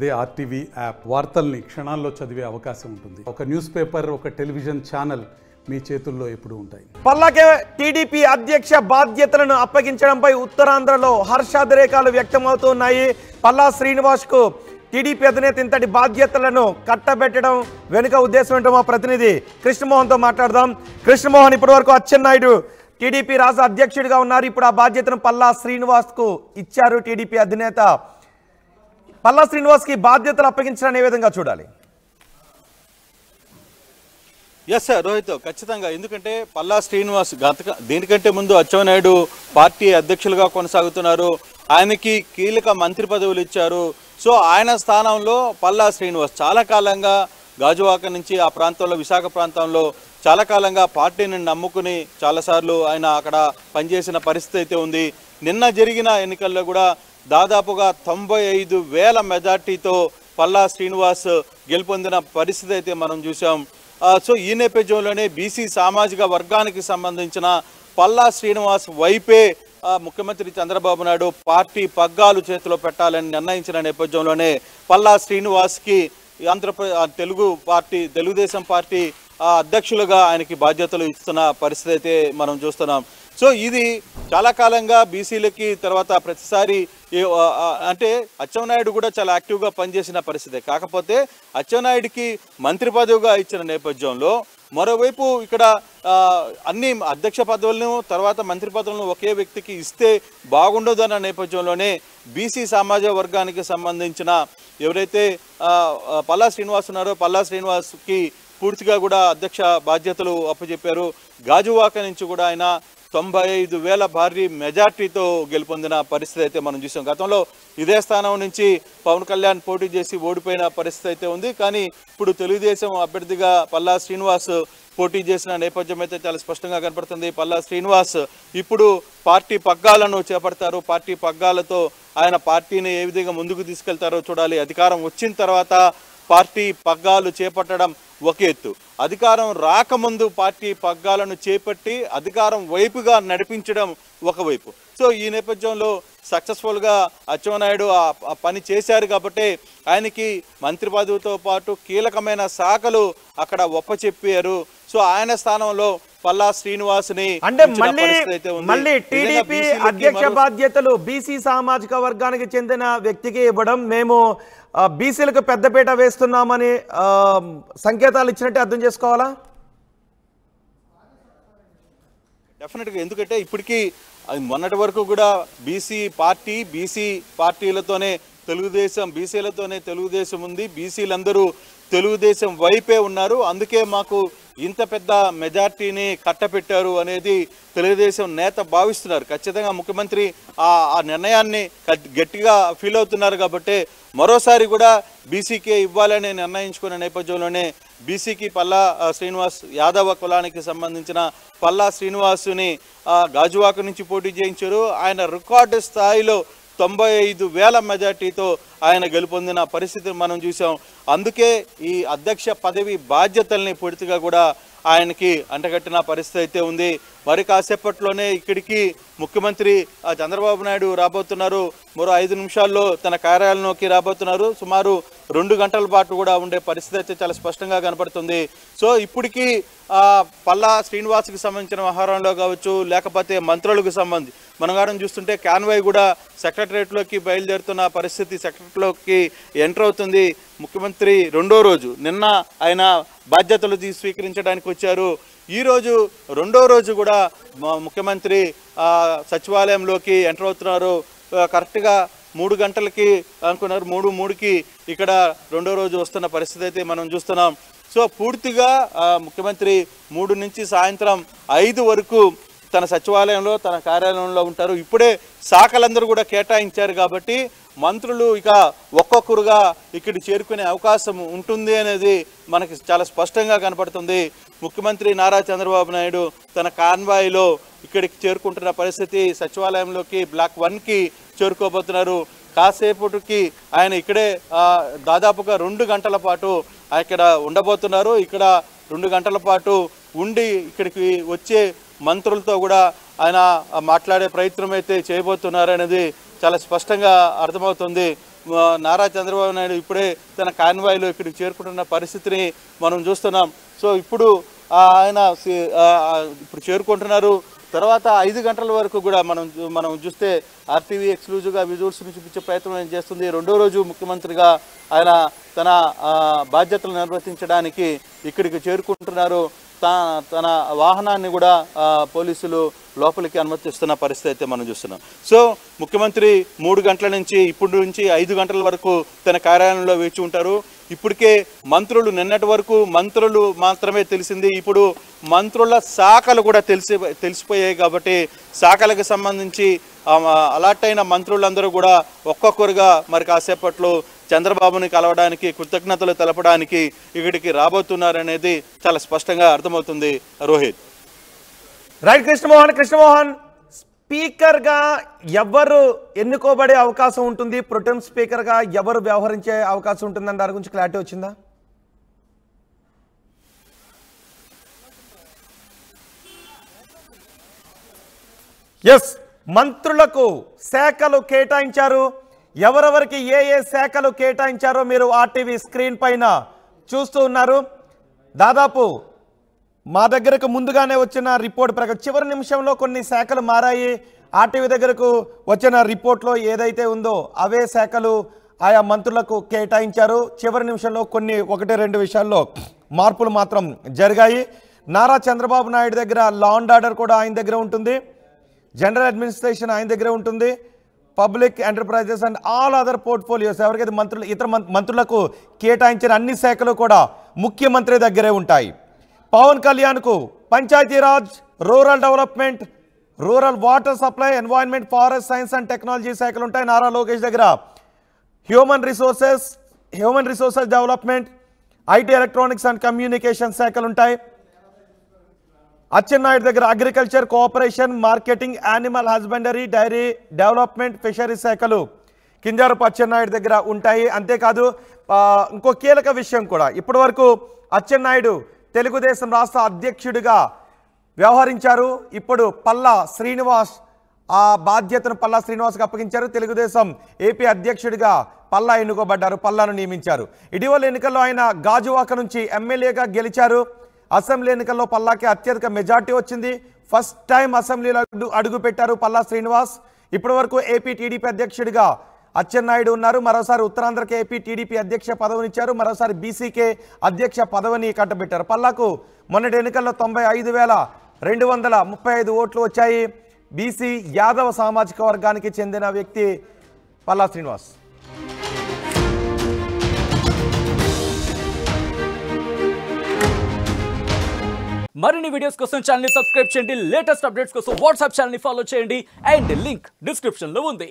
అదే RTV app వార్తల్ని క్షణాల్లో చదివే అవకాశం ఉంటుంది. ఒక న్యూస్ పేపర్, ఒక టెలివిజన్ ఛానల్ మీ చేతుల్లో ఎప్పుడూ ఉంటాయి. పల్లాకే టీడీపీ అధ్యక్ష బాధ్యతలను అప్పగించడంపై ఉత్తరాంధ్రలో హర్షాతిరేకాలు వ్యక్తమవుతున్నాయి. పల్లా శ్రీనివాస్ కు టీడీపీ అధినేత ఇంతటి బాధ్యతలను కట్టబెట్టడం వెనుక ఉద్దేశం ఏంటో మా ప్రతినిధి కృష్ణమోహన్తో మాట్లాడదాం. కృష్ణమోహన్, ఇప్పటి వరకు అచ్చెన్నాయుడు టీడీపీ రాష్ట్ర అధ్యక్షుడిగా ఉన్నారు. ఇప్పుడు ఆ బాధ్యతను పల్లా శ్రీనివాస్ కు ఇచ్చారు టీడీపీ అధినేత. పల్లా శ్రీనివాస్ కి బాధ్యతలు అప్పగించడాన్ని ఏ విధంగా చూడాలి? ఎస్ సార్ రోహిత్, ఖచ్చితంగా. ఎందుకంటే పల్లా శ్రీనివాస్ దీనికంటే ముందు అచ్చెన్నాయుడు పార్టీ అధ్యక్షులుగా కొనసాగుతున్నారు. ఆయనకి కీలక మంత్రి పదవులు ఇచ్చారు. సో ఆయన స్థానంలో పల్లా శ్రీనివాస్ చాలా కాలంగా గాజువాక నుంచి ఆ ప్రాంతంలో, విశాఖ ప్రాంతంలో చాలా కాలంగా పార్టీని నమ్ముకుని చాలాసార్లు ఆయన అక్కడ పనిచేసిన పరిస్థితి అయితే ఉంది. నిన్న జరిగిన ఎన్నికల్లో కూడా దాదాపుగా 95,000 మెజార్టీతో పల్లా శ్రీనివాస్ గెలుపొందిన పరిస్థితి అయితే మనం చూసాం. సో ఈ నేపథ్యంలోనే బీసీ సామాజిక వర్గానికి సంబంధించిన పల్లా శ్రీనివాస్ వైపే ముఖ్యమంత్రి చంద్రబాబు నాయుడు పార్టీ పగ్గాలు చేతిలో పెట్టాలని నిర్ణయించిన నేపథ్యంలోనే పల్లా శ్రీనివాస్కి తెలుగుదేశం పార్టీ అధ్యక్షులుగా ఆయనకి బాధ్యతలు ఇస్తున్న పరిస్థితి అయితే మనం చూస్తున్నాం. సో ఇది చాలా కాలంగా బీసీలకి తర్వాత ప్రతిసారి అంటే అచ్చెన్నాయుడు కూడా చాలా యాక్టివ్గా పనిచేసిన పరిస్థితి. కాకపోతే అచ్చెన్నాయుడికి మంత్రి పదవిగా ఇచ్చిన నేపథ్యంలో మరోవైపు ఇక్కడ అన్ని అధ్యక్ష పదవులను తర్వాత మంత్రి పదవులను ఒకే వ్యక్తికి ఇస్తే బాగుండదు అన్న నేపథ్యంలోనే బీసీ సామాజిక వర్గానికి సంబంధించిన ఎవరైతే పల్లా శ్రీనివాస్ ఉన్నారో పల్లా శ్రీనివాస్కి పూర్తిగా కూడా అధ్యక్ష బాధ్యతలు అప్పచెప్పారు. గాజువాక నుంచి కూడా ఆయన 95,000 భారీ మెజార్టీతో గెలుపొందిన పరిస్థితి అయితే మనం చూసాం. గతంలో ఇదే స్థానం నుంచి పవన్ కళ్యాణ్ పోటీ చేసి ఓడిపోయిన పరిస్థితి అయితే ఉంది. కానీ ఇప్పుడు తెలుగుదేశం అభ్యర్థిగా పల్లా శ్రీనివాస్ పోటీ చేసిన నేపథ్యం అయితే చాలా స్పష్టంగా కనపడుతుంది. పల్లా శ్రీనివాస్ ఇప్పుడు పార్టీ పగ్గాలను చేపడతారు. పార్టీ పగ్గాలతో ఆయన పార్టీని ఏ విధంగా ముందుకు తీసుకెళ్తారో చూడాలి. అధికారం వచ్చిన తర్వాత పార్టీ పగ్గాలు చేపట్టడం ఒక ఎత్తు, అధికారం రాకముందు పార్టీ పగ్గాలను చేపట్టి అధికారం వైపుగా నడిపించడం ఒకవైపు. సో ఈ నేపథ్యంలో సక్సెస్ఫుల్గా అచ్చెన్నాయుడు ఆ పని చేశారు కాబట్టి ఆయనకి మంత్రి పదవితో పాటు కీలకమైన శాఖలు అక్కడ ఒప్పచెప్పారు. సో ఆయన స్థానంలో పల్లా శ్రీనివాస్ని అంటే మళ్ళీ టీడీపీ అధ్యక్ష బాధ్యతలు బీసీ సామాజిక వర్గానికి చెందిన వ్యక్తికి ఇవ్వడం, మేము బీసీలకు పెద్దపీట వేస్తున్నామని సంకేతాలు ఇచ్చినట్టే అర్థం చేసుకోవాలా? డెఫినెట్గా. ఎందుకంటే ఇప్పటికీ మొన్నటి వరకు కూడా బీసీ పార్టీలతోనే తెలుగుదేశం, బీసీలతోనే తెలుగుదేశం ఉంది. బీసీలందరూ తెలుగుదేశం వైపే ఉన్నారు. అందుకే మాకు ఇంత పెద్ద మెజార్టీని కట్టపెట్టారు అనేది తెలుగుదేశం నేత భావిస్తున్నారు. ఖచ్చితంగా ముఖ్యమంత్రి ఆ నిర్ణయాన్ని గట్టిగా ఫీల్ అవుతున్నారు. కాబట్టి మరోసారి కూడా బీసీకే ఇవ్వాలని నిర్ణయించుకున్న నేపథ్యంలోనే బీసీకి పల్లా శ్రీనివాస్ యాదవ కులానికి సంబంధించిన పల్లా శ్రీనివాసుని గాజువాక నుంచి పోటీ చేయించారు. ఆయన రికార్డు స్థాయిలో 95,000 మెజార్టీతో ఆయన గెలుపొందిన పరిస్థితి మనం చూసాం. అందుకే ఈ అధ్యక్ష పదవి బాధ్యతల్ని పూర్తిగా కూడా ఆయనకి అంటగట్టిన పరిస్థితి అయితే ఉంది. మరి కాసేపట్లోనే ఇక్కడికి ముఖ్యమంత్రి చంద్రబాబు నాయుడు రాబోతున్నారు. మరో 5 నిమిషాల్లో తన కార్యాలయంలోకి రాబోతున్నారు. సుమారు 2 గంటల పాటు కూడా ఉండే పరిస్థితి అయితే చాలా స్పష్టంగా కనపడుతుంది. సో ఇప్పటికీ పల్లా శ్రీనివాస్కి సంబంధించిన వ్యవహారంలో కావచ్చు, లేకపోతే మంత్రులకు సంబంధించి మనగారం చూస్తుంటే కాన్వాయ్ కూడా సెక్రటరేట్లోకి బయలుదేరుతున్న పరిస్థితి, సెక్రటరీలోకి ఎంటర్ అవుతుంది. ముఖ్యమంత్రి 2వ రోజు నిన్న ఆయన బాధ్యతలు స్వీకరించడానికి వచ్చారు. ఈరోజు 2వ రోజు కూడా ముఖ్యమంత్రి సచివాలయంలోకి ఎంటర్ అవుతున్నారు. కరెక్ట్గా 3 గంటలకి అనుకున్నారు, 3:03కి ఇక్కడ 2వ రోజు వస్తున్న పరిస్థితి అయితే మనం చూస్తున్నాం. సో పూర్తిగా ముఖ్యమంత్రి 3 నుంచి సాయంత్రం 5 వరకు తన సచివాలయంలో, తన కార్యాలయంలో ఉంటారు. ఇప్పుడే శాఖలందరూ కూడా కేటాయించారు కాబట్టి మంత్రులు ఇక ఒక్కొక్కరుగా ఇక్కడ చేరుకునే అవకాశం ఉంటుంది అనేది మనకి చాలా స్పష్టంగా కనపడుతుంది. ముఖ్యమంత్రి నారా చంద్రబాబు నాయుడు తన కాన్వాయ్లో ఇక్కడికి చేరుకుంటున్న పరిస్థితి. సచివాలయంలోకి బ్లాక్ 1కి చేరుకోబోతున్నారు. కాసేపటికి ఆయన ఇక్కడే దాదాపుగా 2 గంటల పాటు ఇక్కడ ఉండబోతున్నారు. ఇక్కడ 2 గంటల పాటు ఉండి ఇక్కడికి వచ్చే మంత్రులతో కూడా ఆయన మాట్లాడే ప్రయత్నం అయితే చేయబోతున్నారు అనేది చాలా స్పష్టంగా అర్థమవుతుంది. నారా చంద్రబాబు నాయుడు ఇప్పుడే తన కాన్వాయ్లో ఇక్కడికి చేరుకుంటున్న పరిస్థితిని మనం చూస్తున్నాం. సో ఇప్పుడు ఆయన ఇప్పుడు చేరుకుంటున్నారు. తర్వాత 5 గంటల వరకు కూడా మనం చూస్తే ఆర్టీవీ ఎక్స్క్లూజివ్గా విజువల్స్ని చూపించే ప్రయత్నం చేస్తుంది. రెండో రోజు ముఖ్యమంత్రిగా ఆయన తన బాధ్యతలు నిర్వర్తించడానికి ఇక్కడికి చేరుకుంటున్నారు. తన వాహనాన్ని కూడా పోలీసులు లోపలికి అనుమతిస్తున్న పరిస్థితి అయితే మనం చూస్తున్నాం. సో ముఖ్యమంత్రి 3 గంటల నుంచి ఇప్పటి నుంచి 5 గంటల వరకు తన కార్యాలయంలో వేచి ఉంటారు. ఇప్పటికే మంత్రులు నిన్నటి వరకు మంత్రులు మాత్రమే తెలిసింది. ఇప్పుడు మంత్రుల శాఖలు కూడా తెలిసిపోయాయి. కాబట్టి శాఖలకు సంబంధించి అలాట్ అయిన మంత్రులందరూ కూడా ఒక్కొక్కరుగా మరి కాసేపట్లో చంద్రబాబుని కలవడానికి కృతజ్ఞతలు తెలపడానికి ఇక్కడికి రాబోతున్నారనేది చాలా స్పష్టంగా అర్థమవుతుంది. రోహిత్. రైట్. కృష్ణమోహన్ స్పీకర్గా ఎవరు ఎన్నుకోబడే అవకాశం ఉంటుంది, ప్రొటెం స్పీకర్గా ఎవరు వ్యవహరించే అవకాశం ఉంటుందని దాని గురించి క్లారిటీ వచ్చిందా? ఎస్, మంత్రులకు శాఖలు కేటాయించారు. ఎవరెవరికి ఏ ఏ శాఖలు కేటాయించారో మీరు ఆర్టీవీ స్క్రీన్ పైన చూస్తూ ఉన్నారు. దాదాపు మా దగ్గరకు ముందుగానే వచ్చిన రిపోర్ట్ ప్రకారం చివరి నిమిషంలో కొన్ని శాఖలు మారాయి. ఆర్టీవీ దగ్గరకు వచ్చిన రిపోర్ట్లో ఏదైతే ఉందో అవే శాఖలు ఆయా మంత్రులకు కేటాయించారు. చివరి నిమిషంలో కొన్ని 1-2 విషయాల్లో మార్పులు మాత్రం జరిగాయి. నారా చంద్రబాబు నాయుడు దగ్గర లా అండ్ ఆర్డర్ కూడా ఆయన దగ్గర ఉంటుంది, జనరల్ అడ్మినిస్ట్రేషన్ ఆయన దగ్గర ఉంటుంది, public enterprises and all other portfolios ఎవరికైతే ఇతర మంత్రులకు కేటాయించిన అన్ని శాఖలు కూడా ముఖ్యమంత్రి దగ్గరే ఉంటాయి. పవన్ కళ్యాణ్కు Panchayati Raj, rural development, rural water supply, environment, forest science and technology శాఖలు ఉంటాయి. నారా లోకేష్ దగ్గర human resources development, IT, electronics and communication శాఖలు ఉంటాయి. అచ్చెన్నాయుడు దగ్గర agriculture, cooperation, marketing, animal husbandry, dairy development, fisheries శాఖలు కింజారపు అచ్చెన్నాయుడు దగ్గర ఉంటాయి. అంతేకాదు ఇంకో కీలక విషయం కూడా, ఇప్పటి వరకు అచ్చెన్నాయుడు తెలుగుదేశం రాష్ట్ర అధ్యక్షుడిగా వ్యవహరించారు. ఇప్పుడు పల్లా శ్రీనివాస్ ఆ బాధ్యతను పల్లా శ్రీనివాస్కి అప్పగించారు. తెలుగుదేశం ఏపీ అధ్యక్షుడిగా పల్లా ఎన్నుకోబడ్డారు, పల్లాను నియమించారు. ఇటీవల ఎన్నికల్లో ఆయన గాజువాక నుంచి ఎమ్మెల్యేగా గెలిచారు. అసెంబ్లీ ఎన్నికల్లో పల్లాకి అత్యధిక మెజార్టీ వచ్చింది. ఫస్ట్ టైం అసెంబ్లీలో అడుగు పెట్టారు పల్లా శ్రీనివాస్. ఇప్పటి వరకు ఏపీ టీడీపీ అధ్యక్షుడిగా అచ్చెన్నాయుడు ఉన్నారు. మరోసారి ఉత్తరాంధ్రకి ఏపీ టీడీపీ అధ్యక్ష పదవినిచ్చారు. మరోసారి బీసీకే అధ్యక్ష పదవిని కట్టబెట్టారు. పల్లాకు మొన్నటి ఎన్నికల్లో 95,235 ఓట్లు వచ్చాయి. బీసీ యాదవ సామాజిక వర్గానికి చెందిన వ్యక్తి పల్లా శ్రీనివాస్. మరిన్ని వీడియోస్ కోసం ఛానల్ ని సబ్స్క్రైబ్ చేయండి. లేటెస్ట్ అప్డేట్స్ కోసం వాట్సాప్ ఛానల్ ని ఫాలో చేయండి. అండ్ లింక్ డిస్క్రిప్షన్ లో ఉంది.